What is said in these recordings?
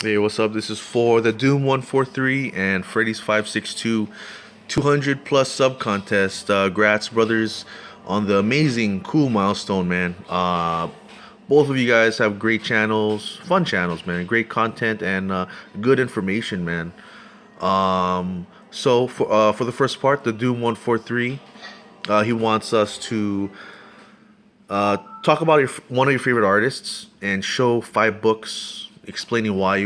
Hey, what's up? This is for the Doom143 and Fredeez562 200 plus sub contest. Grats, brothers, on the amazing, cool milestone, man. Both of you guys have great channels, fun channels, man. Great content and good information, man. So for the first part, the Doom143, he wants us to talk about one of your favorite artists and show 5 books explaining why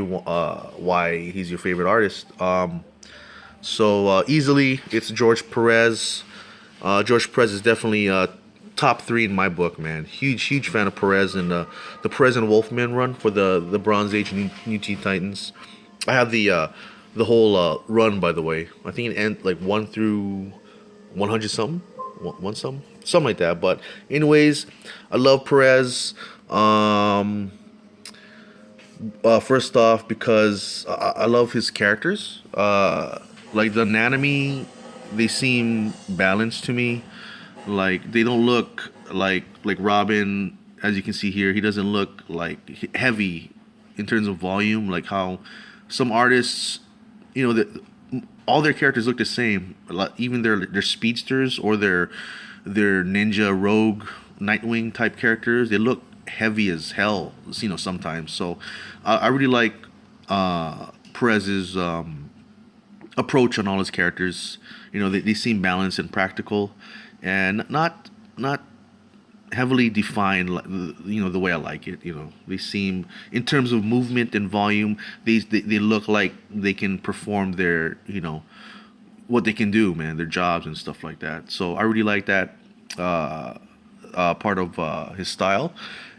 he's your favorite artist. Easily, it's George Perez. George Perez is definitely top 3 in my book, man. Huge fan of Perez and the Perez and Wolfman run for the Bronze Age New Teen Titans. I have the whole run, by the way. I think it ends like 1 through 100 something, something like that. But anyways, I love Perez. First off, because I love his characters. Like the anatomy, they seem balanced to me. Like they don't look like Robin, as you can see here. He doesn't look like heavy in terms of volume, like how some artists, all their characters look the same. Even their speedsters or their ninja rogue Nightwing type characters, they look heavy as hell. Sometimes. So I really like Perez's approach on all his characters. They seem balanced and practical, and not heavily defined, the way I like it. They seem, in terms of movement and volume, they look like they can perform their, what they can do, man, their jobs and stuff like that. So I really like that part of his style.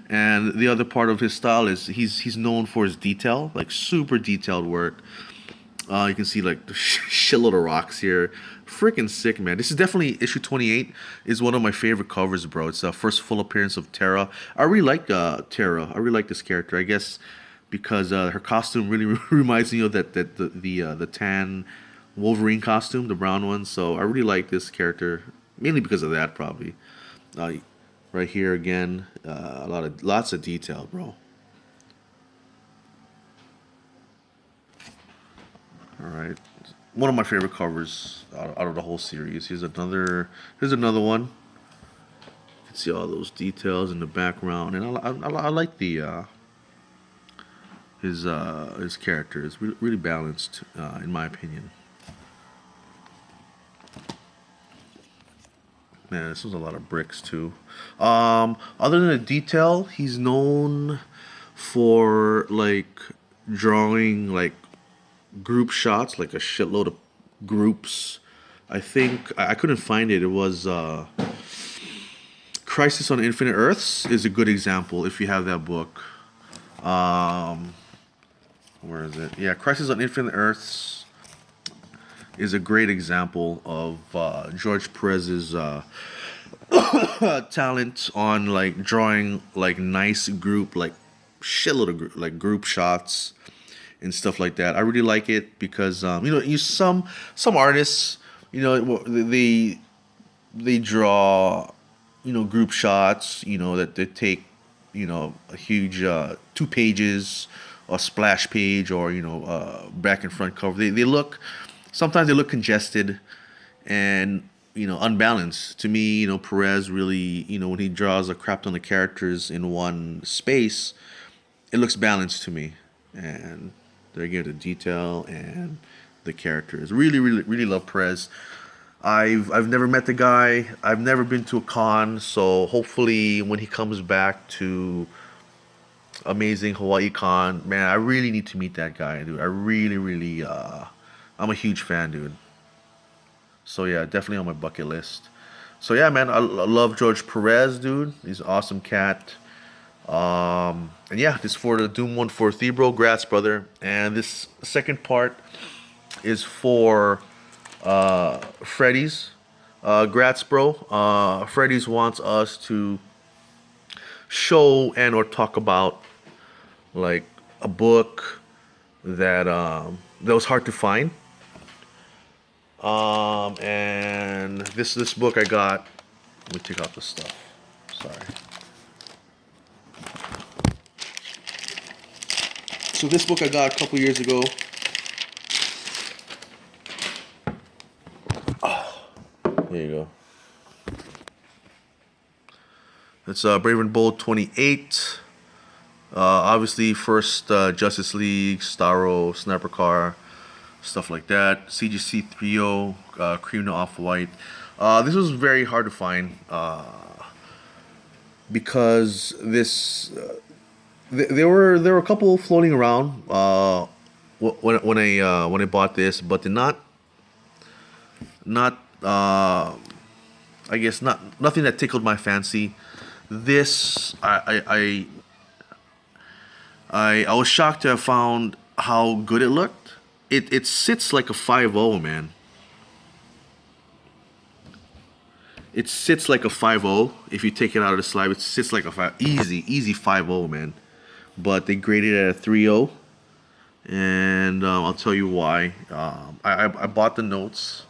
And the other part of his style is he's known for his detail, like super detailed work. You can see like the shitload of rocks here. Freaking sick, man. This is definitely issue 28. Is one of my favorite covers, bro. It's the first full appearance of Terra. I really like Terra. I really like this character. I guess because her costume really reminds me of the tan Wolverine costume, the brown one. So I really like this character mainly because of that, probably. Right here again, lots of detail, bro. All right, one of my favorite covers out of the whole series. Here's another one. You can see all those details in the background, and I like the his character. It's really balanced, in my opinion. Man, this was a lot of bricks too. Other than the detail, he's known for like drawing like group shots, like a shitload of groups. I think I couldn't find it. It was Crisis on Infinite Earths is a good example if you have that book. Um, where is it? Yeah, Crisis on Infinite Earths is a great example of George Perez's talent on like drawing like nice group, like shitload of like group shots and stuff like that. I really like it because some artists, they draw, group shots, that they take, a huge 2 pages, a splash page, or back and front cover. They look, sometimes they look congested and unbalanced. To me, Perez really, when he draws a crap ton of characters in one space, it looks balanced to me. And they get the detail and the characters. Really love Perez. I've never met the guy. I've never been to a con. So hopefully when he comes back to amazing Hawaii Con, man, I really need to meet that guy, dude. I really I'm a huge fan, dude. So yeah, definitely on my bucket list. So yeah, man, I love George Perez, dude. He's an awesome cat. And yeah, this is for the Doom143, bro. Grats, brother. And this second part is for Freddy's. Grats, bro. Freddy's wants us to show and or talk about like a book that was hard to find. And this book I got. Let me take out the stuff. Sorry. So this book I got a couple years ago. There you go. It's Brave and Bold 28. Obviously, first Justice League, Starro, Sniper Car, stuff like that. CGC 3.0, Cream to Off-White. This was very hard to find because there were a couple floating around when I bought this, but they're not I guess nothing that tickled my fancy. This I was shocked to have found how good it looked. It sits like a 5.0, man. It sits like a 5.0. If you take it out of the slab, it sits like a easy 5.0, man. But they graded it at a 3.0, and I'll tell you why. I bought the notes.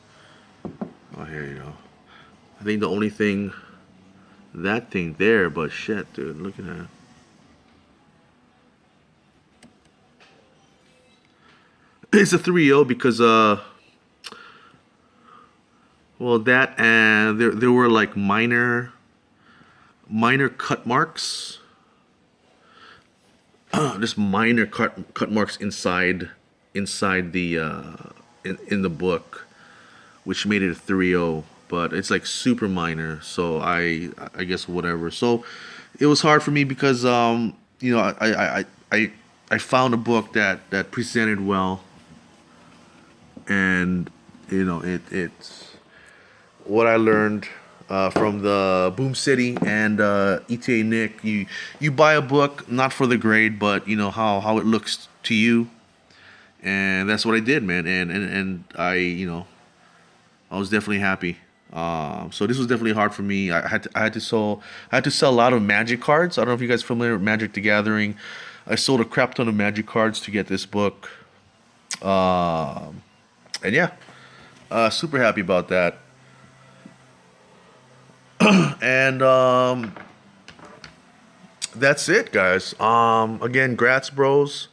Oh, here you go. I think the only thing, that thing there, but shit, dude, look at that. It's a 3.0 because well, that and there were like minor cut marks. Just minor cut marks inside the in the book, which made it a 3.0, but it's like super minor. So I guess whatever. So it was hard for me because you know, I found a book that presented well, and you know, it's what I learned from the Boom City and ETA Nick. You buy a book not for the grade, but you know how it looks to you, and that's what I did, man. And I, you know, I was definitely happy. So this was definitely hard for me. I had to sell a lot of Magic cards. I don't know if you guys are familiar with Magic the Gathering. I sold a crap ton of Magic cards to get this book. And yeah, super happy about that. And that's it, guys. Again, grats, bros,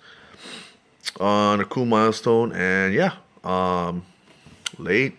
on a cool milestone. And yeah, late.